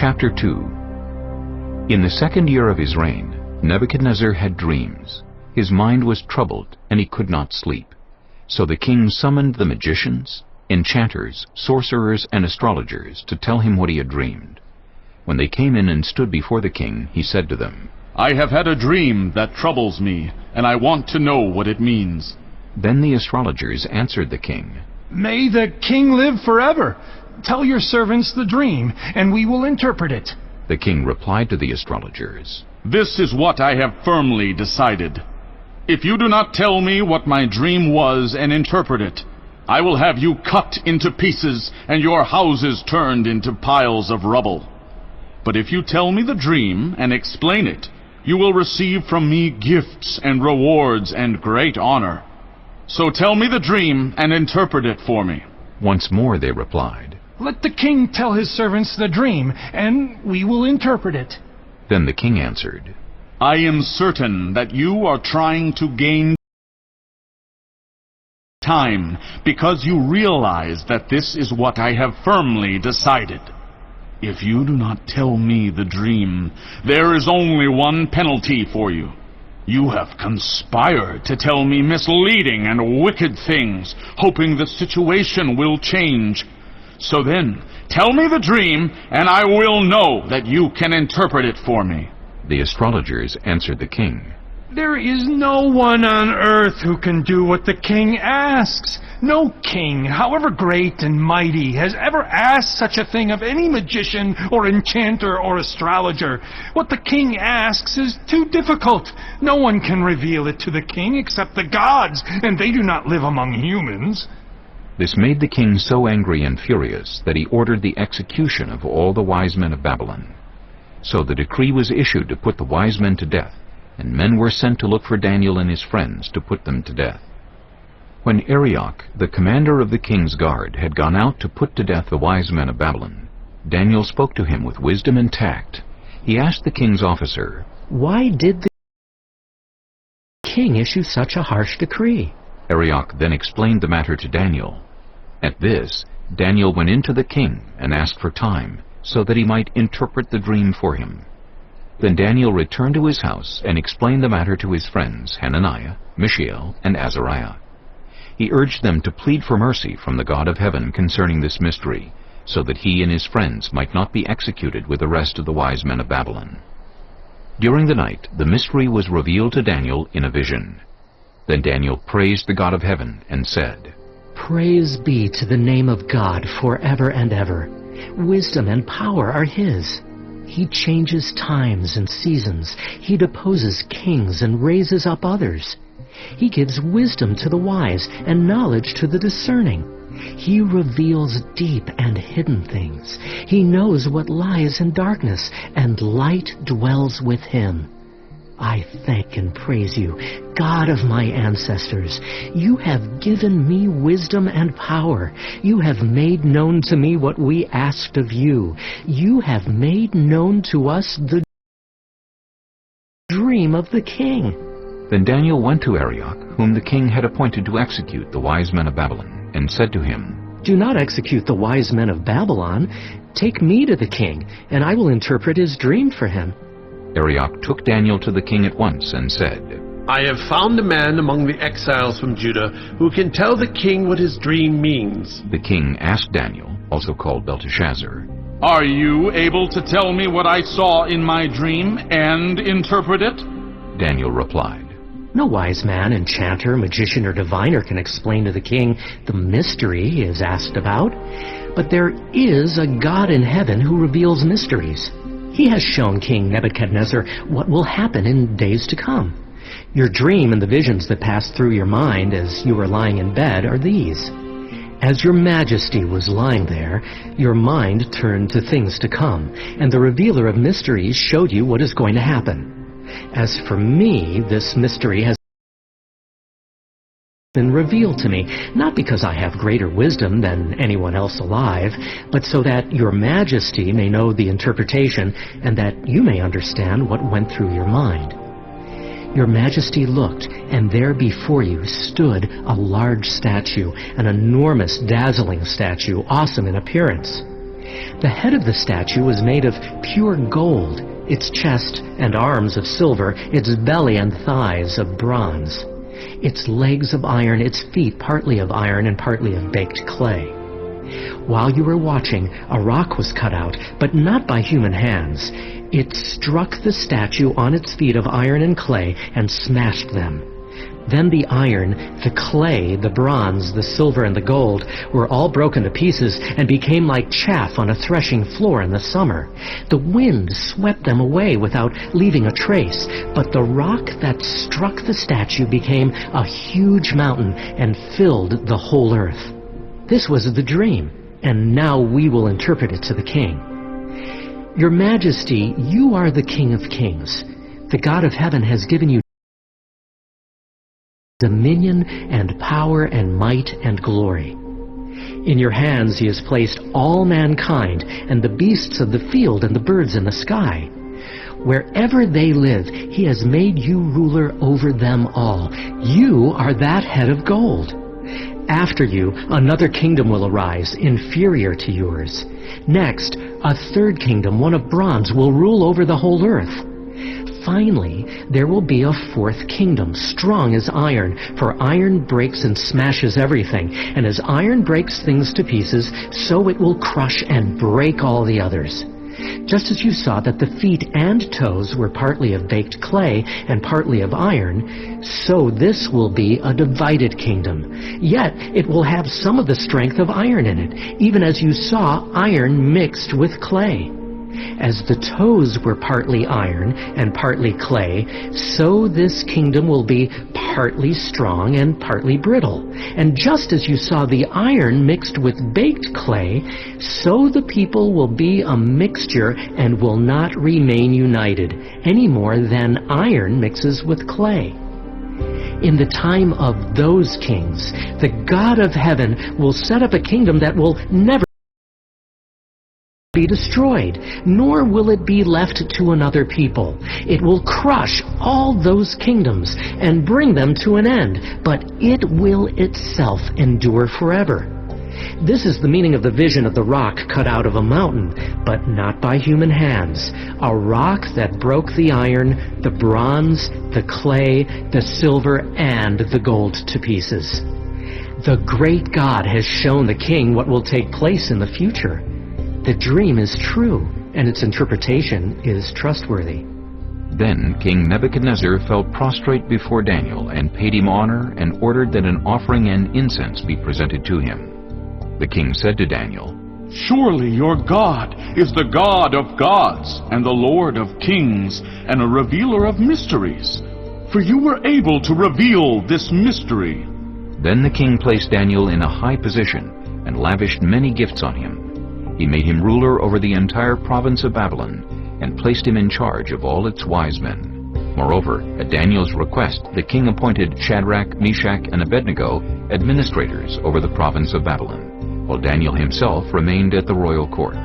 Chapter 2. In the 2nd year of his reign, Nebuchadnezzar had dreams. His mind was troubled, and he could not sleep. So the king summoned the magicians, enchanters, sorcerers, and astrologers to tell him what he had dreamed. When they came in and stood before the king, he said to them, "I have had a dream that troubles me, and I want to know what it means." Then the astrologers answered the king, "May the king live forever. Tell your servants the dream, and we will interpret it." The king replied to the astrologers, "This is what I have firmly decided. If you do not tell me what my dream was and interpret it, I will have you cut into pieces and your houses turned into piles of rubble. But if you tell me the dream and explain it, you will receive from me gifts and rewards and great honor. So tell me the dream and interpret it for me." Once more they replied. "Let the king tell his servants the dream, and we will interpret it." Then the king answered, "I am certain that you are trying to gain time because you realize that this is what I have firmly decided. If you do not tell me the dream, there is only one penalty for you. You have conspired to tell me misleading and wicked things, hoping the situation will change. So then, tell me the dream, and I will know that you can interpret it for me." The astrologers answered the king, "There is no one on earth who can do what the king asks. No king, however great and mighty, has ever asked such a thing of any magician or enchanter or astrologer. What the king asks is too difficult. No one can reveal it to the king except the gods, and they do not live among humans." This made the king so angry and furious that he ordered the execution of all the wise men of Babylon. So the decree was issued to put the wise men to death, and men were sent to look for Daniel and his friends to put them to death. When Arioch, the commander of the king's guard, had gone out to put to death the wise men of Babylon, Daniel spoke to him with wisdom and tact. He asked the king's officer, "Why did the king issue such a harsh decree?" Arioch then explained the matter to Daniel. At this, Daniel went into the king and asked for time, so that he might interpret the dream for him. Then Daniel returned to his house and explained the matter to his friends Hananiah, Mishael, and Azariah. He urged them to plead for mercy from the God of heaven concerning this mystery, so that he and his friends might not be executed with the rest of the wise men of Babylon. During the night, the mystery was revealed to Daniel in a vision. Then Daniel praised the God of heaven and said, "Praise be to the name of God forever and ever. Wisdom and power are his. He changes times and seasons. He deposes kings and raises up others. He gives wisdom to the wise and knowledge to the discerning. He reveals deep and hidden things. He knows what lies in darkness, and light dwells with him. I thank and praise you, God of my ancestors. You have given me wisdom and power. You have made known to me what we asked of you. You have made known to us the dream of the king." Then Daniel went to Arioch, whom the king had appointed to execute the wise men of Babylon, and said to him, "Do not execute the wise men of Babylon. Take me to the king, and I will interpret his dream for him." Arioch took Daniel to the king at once and said, "I have found a man among the exiles from Judah who can tell the king what his dream means." The king asked Daniel, also called Belteshazzar, "Are you able to tell me what I saw in my dream and interpret it?" Daniel replied, "No wise man, enchanter, magician, or diviner can explain to the king the mystery he is asked about. But there is a God in heaven who reveals mysteries. He has shown King Nebuchadnezzar what will happen in days to come. Your dream and the visions that passed through your mind as you were lying in bed are these. As your majesty was lying there, your mind turned to things to come, and the revealer of mysteries showed you what is going to happen. As for me, this mystery has been revealed to me, not because I have greater wisdom than anyone else alive, but so that your majesty may know the interpretation and that you may understand what went through your mind. Your majesty looked, and there before you stood a large statue, an enormous, dazzling statue, awesome in appearance. The head of the statue was made of pure gold, its chest and arms of silver, its belly and thighs of bronze, its legs of iron, its feet partly of iron and partly of baked clay. While you were watching, a rock was cut out, but not by human hands. It struck the statue on its feet of iron and clay and smashed them. Then the iron, the clay, the bronze, the silver, and the gold were all broken to pieces and became like chaff on a threshing floor in the summer. The wind swept them away without leaving a trace, but the rock that struck the statue became a huge mountain and filled the whole earth. This was the dream, and now we will interpret it to the king. Your Majesty, you are the King of Kings. The God of heaven has given you dominion and power and might and glory. In your hands he has placed all mankind and the beasts of the field and the birds in the sky. Wherever they live, he has made you ruler over them all. You are that head of gold. After you, another kingdom will arise, inferior to yours. Next, a third kingdom, one of bronze, will rule over the whole earth. Finally, there will be a fourth kingdom, strong as iron, for iron breaks and smashes everything, and as iron breaks things to pieces, so it will crush and break all the others. Just as you saw that the feet and toes were partly of baked clay and partly of iron, so this will be a divided kingdom. Yet it will have some of the strength of iron in it, even as you saw iron mixed with clay. As the toes were partly iron and partly clay, so this kingdom will be partly strong and partly brittle. And just as you saw the iron mixed with baked clay, so the people will be a mixture and will not remain united, any more than iron mixes with clay. In the time of those kings, the God of heaven will set up a kingdom that will never be destroyed, nor will it be left to another people. It will crush all those kingdoms and bring them to an end, but it will itself endure forever. This is the meaning of the vision of the rock cut out of a mountain, but not by human hands, a rock that broke the iron, the bronze, the clay, the silver, and the gold to pieces. The great God has shown the king what will take place in the future. The dream is true, and its interpretation is trustworthy. Then King Nebuchadnezzar fell prostrate before Daniel and paid him honor and ordered that an offering and incense be presented to him. The king said to Daniel, Surely your God is the God of gods and the Lord of kings and a revealer of mysteries, for you were able to reveal this mystery. Then the king placed Daniel in a high position and lavished many gifts on him. He made him ruler over the entire province of Babylon and placed him in charge of all its wise men. Moreover, at Daniel's request, the king appointed Shadrach, Meshach, and Abednego administrators over the province of Babylon, while Daniel himself remained at the royal court.